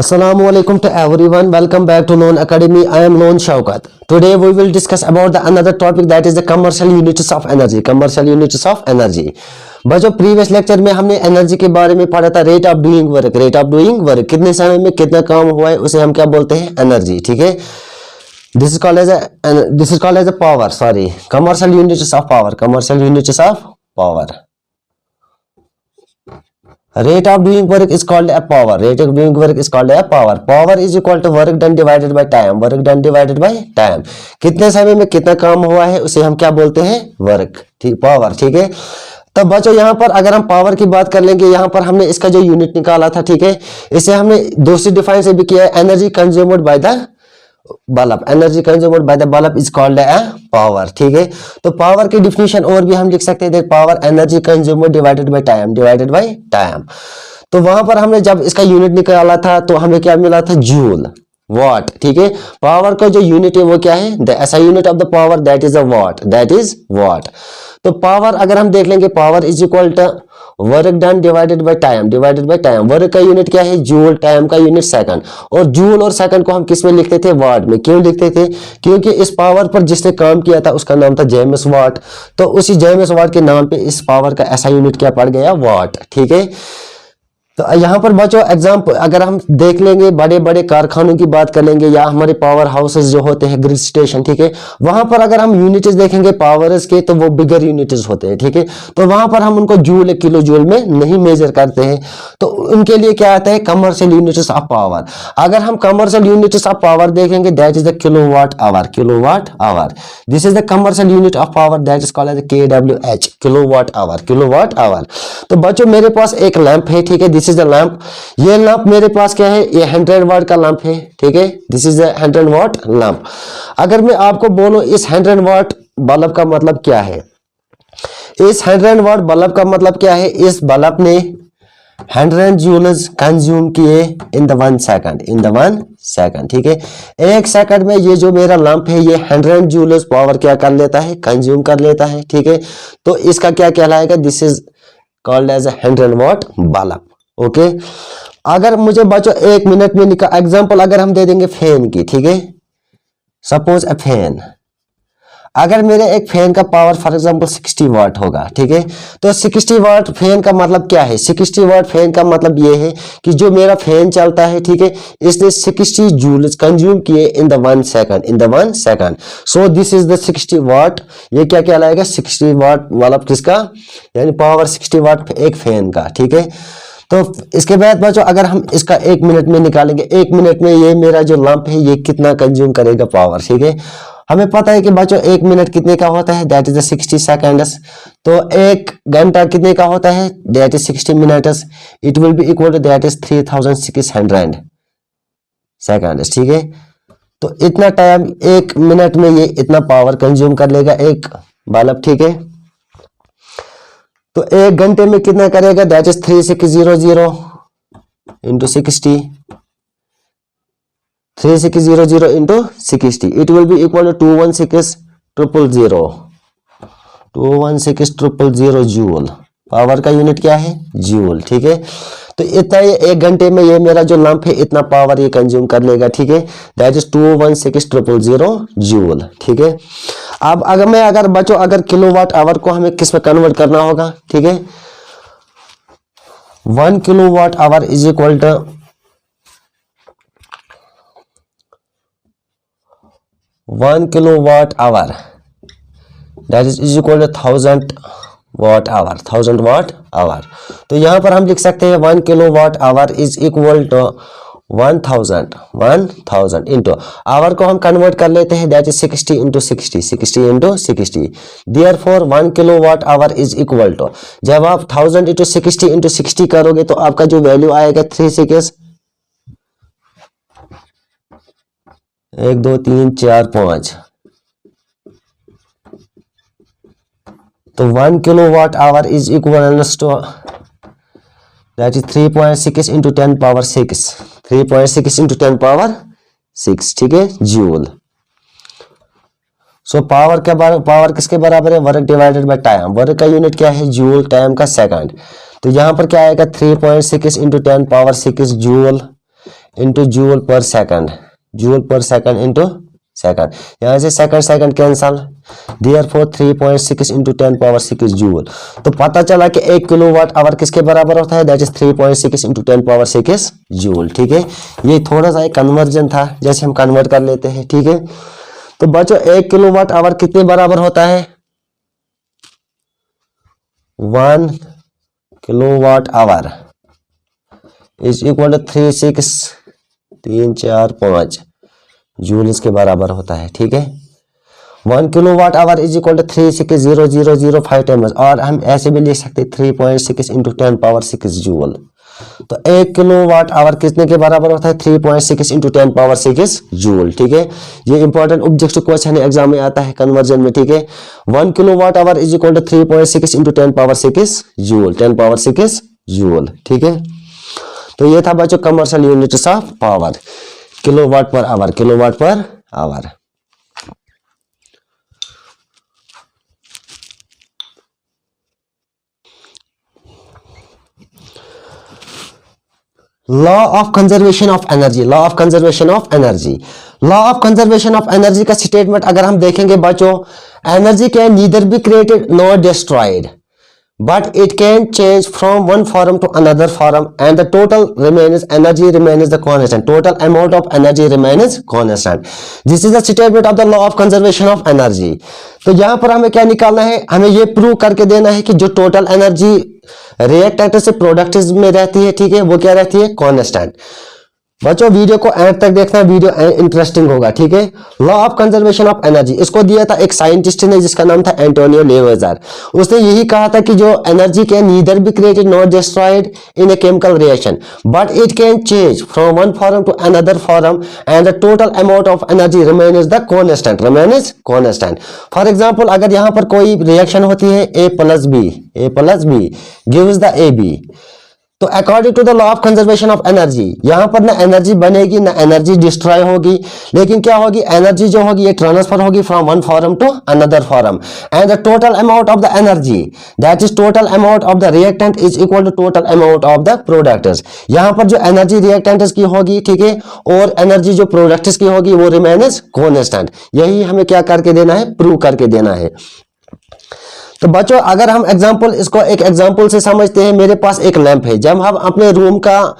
Assalamualaikum to everyone. Welcome back to Loan Academy. I am Loan Shaukat. Today we will discuss about another topic, that is the commercial units of energy. Commercial units of energy. बच्चों previous lecture में हमने energy के बारे में पढ़ा था, rate of doing work. Rate of doing work, कितने समय में कितना काम हुआ है, उसे हम क्या बोलते हैं, एनर्जी। ठीक है, this is called as a power, sorry, commercial units of power. Commercial units of power. Rate of doing work is called a power. Rate of doing work is called a power. Power is equal to work done divided by time. Work done divided by time. कितने समय में कितना काम हुआ है उसे हम क्या बोलते हैं, वर्क। ठीक, पावर। ठीक है, तब बच्चों यहाँ पर अगर हम पावर की बात कर लेंगे, यहाँ पर हमने इसका जो यूनिट निकाला था, ठीक है, इसे हमने दूसरी डिफाइन से भी किया है, energy consumed by the bulb. Energy consumed by the bulb is called a power. ठीक है, तो पावर की डिफिनेशन और भी हम लिख सकते हैं, power energy consumed divided by time, divided by time. तो वहां पर हमने जब इसका यूनिट निकाला था तो हमें क्या मिला था, जूल, वाट। ठीक है, पावर का जो यूनिट है वो क्या है, the SI unit of the power, that is a watt, that is watt. तो पावर अगर हम देख लेंगे, power is equal to work done divided by time, divided by time. Work का यूनिट क्या है, जूल, टाइम का यूनिट सेकंड। और जूल और सेकंड को हम किस में लिखते थे, वाट में। क्यों लिखते थे, क्योंकि इस पावर पर जिसने काम किया था उसका नाम था जेम्स वाट। तो उसी जेम्स वाट के नाम पे इस पावर का ऐसा यूनिट क्या पड़ गया, वाट। ठीक है, तो यहाँ पर बच्चों एग्जाम्पल अगर हम देख लेंगे, बड़े बड़े कारखानों की बात कर लेंगे या हमारे पावर हाउसेस जो होते हैं, ग्रिड स्टेशन, ठीक है, वहां पर अगर हम यूनिट्स देखेंगे पावर्स के तो वो बिगर यूनिट्स होते हैं। ठीक है, तो वहां पर हम उनको जूल, किलो जूल में नहीं मेजर करते हैं, तो उनके लिए क्या आता है, कमर्शियल यूनिट्स ऑफ पावर। अगर हम कमर्शियल यूनिट्स ऑफ पावर देखेंगे, that is the kilowatt hour, kilowatt hour. This is the commercial unit of power, that is called as KWH, kilowatt hour, kilowatt hour. तो बच्चों मेरे पास एक lamp है, ठीक है, दिस इज द लैंप। ये लैंप मेरे पास क्या है, ये 100 वाट का लैंप है। ठीक है, this is the 100 watt lamp. अगर मैं आपको बोलूं इस 100 वाट बल्ब का मतलब क्या है, इस 100 वाट बल्ब का मतलब क्या है, इस बल्ब ने 100 जूल्स कंज्यूम किए in the 1 second, in the 1 second. ठीक है, एक सेकंड में ये जो मेरा लैंप है ये 100 जूल्स पावर क्या कर लेता है, कंज्यूम कर लेता है। ठीक है, तो इसका क्या कहलाएगा, this is called as 100 watt bulb. Okay, अगर मुझे बच्चों 1 मिनट में निकाल, एग्जांपल अगर हम दे देंगे फैन की, ठीक है, सपोज अ फैन, अगर मेरे एक फैन का पावर फॉर एग्जांपल 60 वाट होगा, ठीक है, तो 60 वाट फैन का मतलब क्या है, 60 वाट फैन का मतलब ये है कि जो मेरा फैन चलता है, ठीक है, इसने 60 जूल्स कंज्यूम किए in the 1 second, in the 1 second. So this is the 60 वाट। ये क्या कहलाएगा, 60 वाट वाला किसका, यानी पावर 60 वाट एक फैन का। ठीक है, तो इसके बाद बच्चों अगर हम इसका 1 मिनट में निकालेंगे, 1 मिनट में ये मेरा जो लैंप है ये कितना कंज्यूम करेगा पावर। ठीक है, हमें पता है कि बच्चों 1 मिनट कितने का होता है, दैट इज 60 सेकेंड्स। तो 1 घंटा कितने का होता है, that is 60 minutes. It will be equal to that is 3600 seconds. ठीक है, तो इतना टाइम 1 मिनट में ये इतना पावर कंज्यूम कर लेगा एक बल्ब। ठीक है, तो 1 घंटे में कितना करेगा, that is 3600 into 60, 3600 into 60, it will be equal to 216,000, 216,000 joule. Power का यूनिट क्या है, जूल। ठीक है, तो इतना ये 1 घंटे में ये मेरा जो लैंप है इतना पावर ये कंज्यूम कर लेगा। ठीक है, दैट इज 216,000 जूल। ठीक है, अब अगर बच्चों अगर किलोवाट आवर को हमें किस में कन्वर्ट करना होगा, ठीक है, 1 kilowatt hour is equal to 1 kilowatt hour, that is equal to 1000 watt hour, 1000 watt hour. तो यहां पर हम लिख सकते हैं 1 kilowatt hour is equal to 1000 into hour को हम कन्वर्ट कर लेते हैं, that is 60 into 60, 60 into 60। Therefore 1 kilowatt hour is equal to, जब आप 1000 इंटू 60 इंटू 60 करोगे तो आपका जो वैल्यू आएगा 36, 1 2 3 4 5, तो 1 kilowatt hour is equal to that is 3.6 into 10 power 6, 3.6 into 10 power 6। ठीक है, जूल। सो पावर किसके बराबर है, work divided by time. Work का यूनिट क्या है, जूल, टाइम का सेकंड। तो यहां पर क्या आएगा, 3.6 into 10 power 6 joule into joule पर सेकंड, जूल पर सेकंड इंटू सेकंड, यहाँ से second second cancel, therefore 3.6 into 10 power 6 joule. तो पता चला कि 1 किलोवाट आवर किसके बराबर होता है, that is 3.6 into 10 power 6 joule. ठीक है, ये थोड़ा सा एक कन्वर्जन था, जैसे हम कन्वर्ट कर लेते हैं। ठीक है, तो बच्चों 1 किलोवाट आवर कितने बराबर होता है, 1 kilowatt hour is equal to 3 joule इसके बराबर होता है। ठीक है, 1 kilowatt hour is equal to 36005 times, और हम ऐसे भी लिख सकते 3.6 इंटू 10 पावर 6 जूल। तो 1 किलोवाट आवर कितने के बराबर होता है, 3.6 इंटू 10 पावर 6 जूल। ठीक है, ये इंपॉर्टेंट ऑब्जेक्टिव क्वेश्चन एग्जाम में आता है कन्वर्जन में। ठीक है, 1 kilowatt hour is equal to 3.6 into 10 power 6 joule, 10 power 6 joule. ठीक है, तो ये था बच्चों commercial units of power, kilowatt per hour, kilowatt per hour. Law of conservation of energy, law of conservation of energy, law of conservation of energy का statement अगर हम देखेंगे बच्चों, energy can neither be created nor destroyed but it can change from one form to another form and the total remains energy remains the constant, total amount of energy remains constant. This is the statement of the law of conservation of energy. तो यहाँ पर हमें क्या निकालना है, हमें ये prove करके देना है कि जो टोटल एनर्जी रिएक्टेंट से प्रोडक्ट में रहती है, ठीक है, वो क्या रहती है, कांस्टेंट। बच्चों वीडियो को एंड तक देखना, वीडियो इंटरेस्टिंग होगा। ठीक है, law of conservation of energy, इसको दिया था एक साइंटिस्ट ने जिसका नाम था एंटोनियो लेवेजर। उसने यही कहा था कि जो energy can neither be created not destroyed in a chemical reaction but it can change from one form to another form and the total amount of energy remains the constant, remains constant. For example अगर यहाँ पर कोई reaction होती है A plus B gives the A B, तो according to the law of conservation of energy यहां पर ना एनर्जी बनेगी ना एनर्जी डिस्ट्रॉय होगी, लेकिन क्या होगी, एनर्जी जो होगी ये ट्रांसफर होगी from one form to another form and the total amount of the energy that is total amount of the reactant is equal to total amount of the products. यहां पर जो एनर्जी रिएक्टेंट्स की होगी, ठीक है, और energy जो products की होगी वो रिमेन्स कांस्टेंट। यही हमें क्या करके देना है, प्रूव करके देना है। तो बच्चों अगर हम एग्जांपल, इसको एक एग्जांपल से समझते हैं। मेरे पास एक लैंप है, जब हम अपने रूम का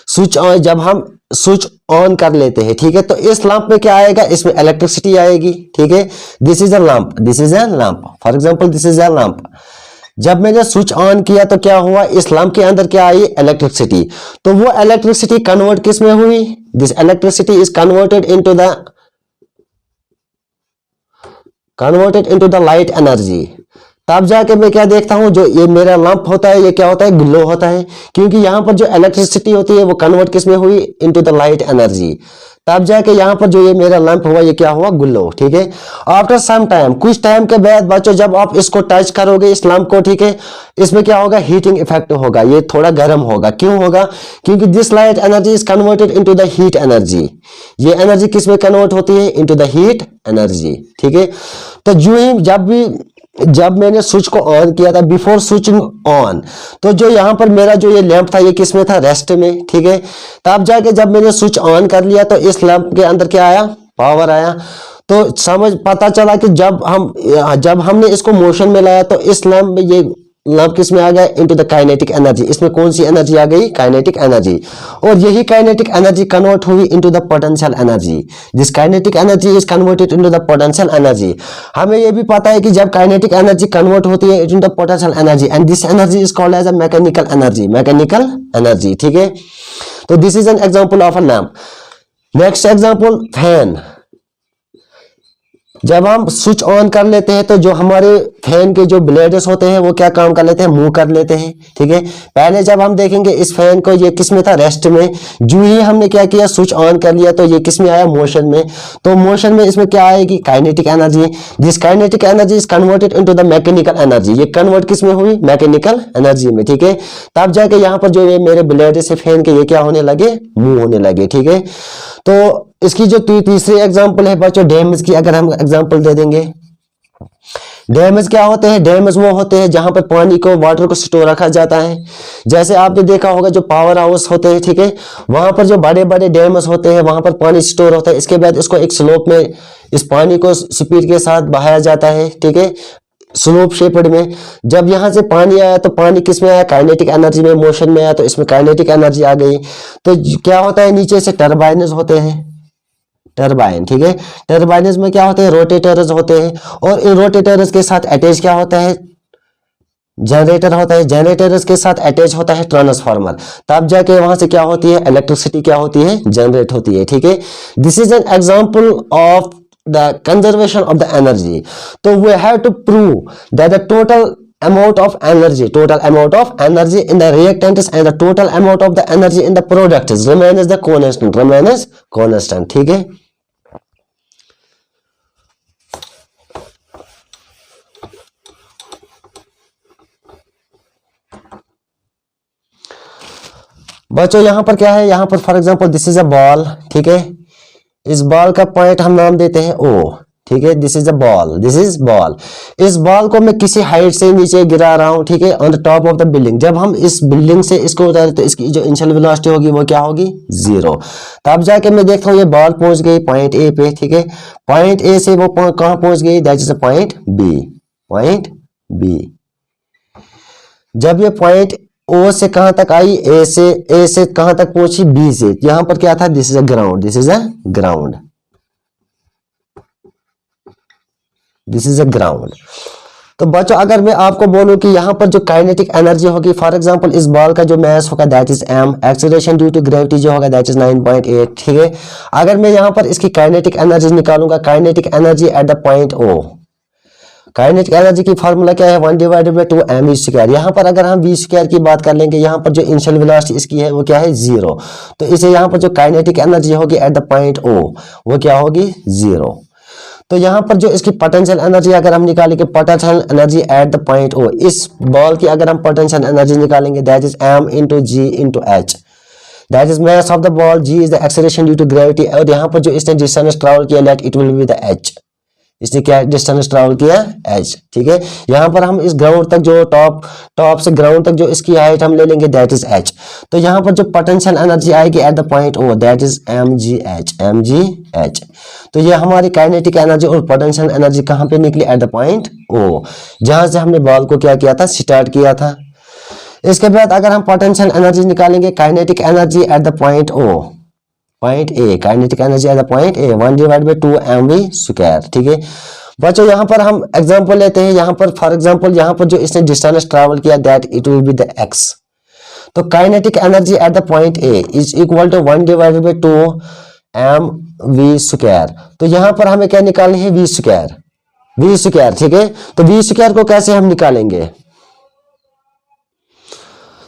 स्विच ऑन, जब हम स्विच ऑन कर लेते हैं, ठीक है, तो इस लैंप में क्या आएगा, इसमें इलेक्ट्रिसिटी आएगी। ठीक है, this is a lamp, this is a lamp, for example this is a lamp. जब मैंने स्विच ऑन किया तो क्या हुआ, इस लैंप के अंदर क्या आई, इलेक्ट्रिसिटी। तो वो इलेक्ट्रिसिटी कन्वर्ट किस में हुई, this electricity is converted into the light energy. तब जाके मैं क्या देखता हूं, जो ये मेरा लैंप होता है ये क्या होता है, ग्लो होता है, क्योंकि यहां पर जो इलेक्ट्रिसिटी होती है वो कन्वर्ट किस में हुई, इनटू द लाइट एनर्जी। तब जाके यहां पर जो ये मेरा लैंप हुआ ये क्या हुआ, ग्लो। ठीक है, आफ्टर सम टाइम, कुछ टाइम के बाद बच्चों जब आप इसको टच करोगे इस लैंप को, ठीक है, इसमें क्या होगा, हीटिंग इफेक्ट होगा, ये थोड़ा गर्म होगा। क्यों होगा, क्योंकि this light energy is converted into the heat energy. ये एनर्जी किस में कन्वर्ट होती है, इनटू द हीट एनर्जी। ठीक है, तो जो ही जब मैंने स्विच को ऑन किया था, बिफोर स्विचिंग ऑन, तो जो यहाँ पर मेरा जो ये लैंप था ये किस में था, रेस्ट में। ठीक है, तब जाके जब मैंने स्विच ऑन कर लिया तो इस लैंप के अंदर क्या आया, पावर आया। तो पता चला कि जब हमने इसको मोशन में लाया तो इस लैंप में, ये लैंप किस में आ गया, इनटू द काइनेटिक एनर्जी। इसमें कौन सी एनर्जी आ गई, काइनेटिक एनर्जी, और यही काइनेटिक एनर्जी कन्वर्ट हुई into the potential energy. This kinetic energy is converted into the potential energy. हमें ये भी पता है कि जब काइनेटिक एनर्जी कन्वर्ट होती है into the potential energy and this energy is called as a mechanical energy, mechanical energy. ठीक है, तो this is an example of a lamp. Next example, fan. जब हम स्विच ऑन कर लेते हैं तो जो हमारे फैन के जो ब्लेड्स होते हैं वो क्या काम कर लेते हैं, मूव कर लेते हैं। ठीक है, पहले जब हम देखेंगे इस फैन को, ये किस में था, रेस्ट में। जो ही हमने क्या किया, स्विच ऑन कर लिया तो ये किस में आया, मोशन में। तो मोशन में इसमें क्या आएगी, kinetic energy. This kinetic energy is converted into the mechanical energy. ये कन्वर्ट किस में हुई, मैकेनिकल एनर्जी में। ठीक है, तब जाके यहाँ पर जो ये मेरे ब्लेड से फैन के ये क्या होने लगे, मूव होने लगे। ठीक है, तो इसकी जो तीसरी एग्जांपल है बच्चों, डैमेज की अगर हम एग्जांपल दे देंगे, डैमेज क्या होते हैं? डैमेज वो होते हैं जहां पर पानी को, वाटर को स्टोर रखा जाता है। जैसे आपने देखा होगा जो पावर हाउस होते हैं, ठीक है, वहां पर जो बड़े बड़े डैमेज होते हैं वहां पर पानी स्टोर होता है। इसके बाद इसको एक स्लोप में इस पानी को स्पीड के साथ बहाया जाता है, ठीक है, स्लोप शेपेड में। जब यहां से पानी आया तो पानी किस में आया? काइनेटिक एनर्जी में, मोशन में आया, तो इसमें काइनेटिक एनर्जी आ गई। तो क्या होता है? नीचे से टर्बाइन्स होते हैं, टर्बाइन, ठीक है। टर्बाइन्स में क्या होते हैं? रोटेटर्स होते हैं, और इन रोटेटर्स के साथ अटैच क्या होता है? जनरेटर होता है। जनरेटर्स के साथ अटैच होता है ट्रांसफार्मर। तब जाके वहां से क्या होती है? इलेक्ट्रिसिटी क्या होती है? जनरेट होती है, ठीक है। This is an example of the conservation of the energy. तो we have to prove that the total amount of energy in the reactants and the total amount of the energy in the products remains the constant, ठीक है। बच्चों यहां पर क्या है? यहां पर for example this is a ball, ठीक है। इस बॉल का पॉइंट हम नाम देते हैं O, ठीक है। This is a ball, this is ball. इस बॉल को मैं किसी हाइट से नीचे गिरा रहा हूं, ठीक है, on the top of the building. जब हम इस बिल्डिंग से इसको उतारे तो इसकी जो इनिशियल वेलोसिटी होगी वो क्या होगी? 0। तब जाके मैं देखता हूं ये बॉल पहुंच गई पॉइंट ए पे, ठीक है। पॉइंट ए से वो कहां पहुंच गई? That is a point B, point B. जब ये पॉइंट ओ से कहां तक आई? ए से कहां तक पहुंची? बी से। यहां पर क्या था? This is a ground, this is a ground, this is a ground. तो बच्चों अगर मैं आपको बोलूं कि यहां पर जो काइनेटिक एनर्जी होगी, फॉर एग्जांपल इस बॉल का जो मास होगा that is m, acceleration due to gravity जो होगा दैट इज 9.8, ठीक है। अगर मैं यहां पर इसकी काइनेटिक एनर्जी निकालूंगा, kinetic energy at the point O, kinetic energy की फॉर्मूला क्या है? 1/2 mv²। यहाँ पर अगर हम v² की बात कर लेंगे, यहाँ पर जो इनिशियल वेलोसिटी इसकी है वो क्या है? 0। तो इसे यहाँ पर जो काइनेटिक एनर्जी होगी एट द पॉइंट O वो क्या होगी? 0। तो यहाँ पर जो इसकी पोटेंशियल एनर्जी अगर हम निकालेंगे, potential energy at the point O, इस बॉल की अगर हम पोटेंशियल एनर्जी निकालेंगे that is m × g × h, that is mass of the ball, g is the acceleration due to gravity, और यहाँ पर जो इसने डिस्टेंस ट्रैवल किया let it will be the h, इसने क्या डिस्टेंस ट्रैवल किया? h, ठीक है। यहाँ पर हम इस ग्राउंड तक जो टॉप से ग्राउंड तक जो इसकी हाइट हम ले लेंगे दैट इज h। तो यहाँ पर जो पोटेंशियल एनर्जी आएगी eight the point O that is mgh। तो ये हमारी काइनेटिक एनर्जी और पोटेंशियल एनर्जी कहाँ पे निकली? एट द पॉइंट O, जहां से हमने बॉल को क्या किया था? स्टार्ट किया था। इसके बाद अगर हम पोटेंशियल एनर्जी निकालेंगे, kinetic energy at the point O, point A, kinetic energy at the point A 1/2 mv², ठीक है। बच्चों यहाँ पर हम एग्जांपल लेते हैं। यहाँ पर फॉर एग्जांपल यहाँ पर जो इसने डिस्टेंस ट्रैवल किया that it will be the x। तो kinetic energy at the point A is equal to 1/2 mv²। तो यहाँ पर हमें क्या निकालनी है? v², ठीक है। तो v² को कैसे हम निकालेंगे?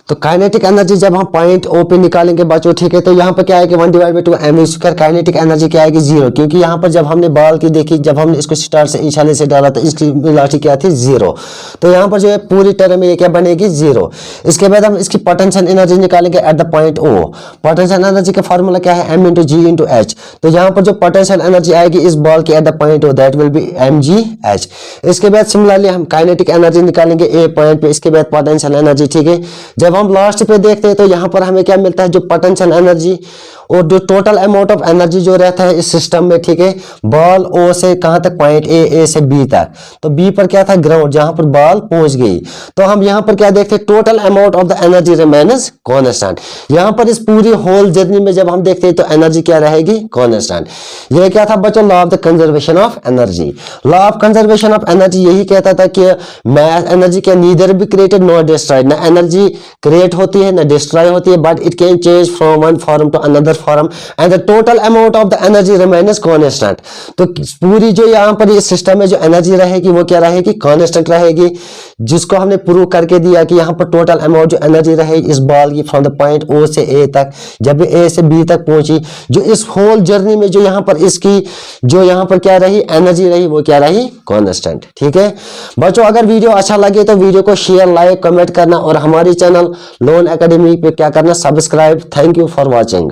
तो काइनेटिक एनर्जी जब हम पॉइंट O पे निकालेंगे बच्चों, ठीक है, तो यहाँ पर क्या आएगी? 1/2 mv²। काइनेटिक एनर्जी क्या आएगी? 0, क्योंकि यहाँ पर जब हमने बॉल की देखी, जब हमने इसको स्टार्ट से इशारे से डाला तो इसकी वेलोसिटी क्या थी? 0। तो यहाँ पर जो है पूरी टर्म में ये क्या बनेगी? 0। इसके बाद हम इसकी पोटेंशियल एनर्जी निकालेंगे eight the point O। Potential energy का फॉर्मूला क्या है? m × g × h। तो यहाँ पर जो पोटेंशियल एनर्जी आएगी इस बॉल की eight the point O that will be mgh। इसके बाद सिमिलरली हम काइनेटिक एनर्जी निकालेंगे A पॉइंट पे, इसके बाद पोटेंशियल एनर्जी, ठीक है। जब हम लास्ट पे देखते हैं तो यहाँ पर हमें क्या मिलता है? जो पोटेंशियल एनर्जी और जो टोटल अमाउंट ऑफ एनर्जी जो रहता है इस सिस्टम में, ठीक है। बॉल O से कहां तक? पॉइंट A से B तक। तो B पर क्या था? ग्राउंड, जहां पर बॉल पहुंच गई। तो हम यहाँ पर क्या देखते हैं? Total amount of the energy remains constant. यहाँ पर इस पूरी होल जर्नी में जब हम देखते हैं तो एनर्जी क्या रहेगी? कांस्टेंट। यह क्या था बच्चों? Law of the conservation of energy. Law of conservation of energy यही कहता था कि energy can neither be created nor destroyed. ना एनर्जी क्रिएट होती है ना डिस्ट्रॉय होती है, but it can change from one form to another form and the total amount of the energy remains constant. तो पूरी जो यहाँ पर इस सिस्टम में जो एनर्जी रहेगी वो क्या रहेगी? कांस्टेंट रहेगी, जिसको हमने प्रूव करके दिया कि यहाँ पर टोटल अमाउंट जो एनर्जी रहेगी इस बॉल की फ्रॉम द पॉइंट O से A तक, जब A से B तक पहुंची, जो इस होल जर्नी में जो यहाँ पर इसकी जो यहाँ पर क्या रही? एनर्जी रही, वो क्या रही? कांस्टेंट, ठीक है। बच्चों अगर वीडियो अच्छा लगे तो वीडियो को शेयर, लाइक, कमेंट करना और हमारी चैनल लोन एकेडमी पे क्या करना? Subscribe. Thank you for watching.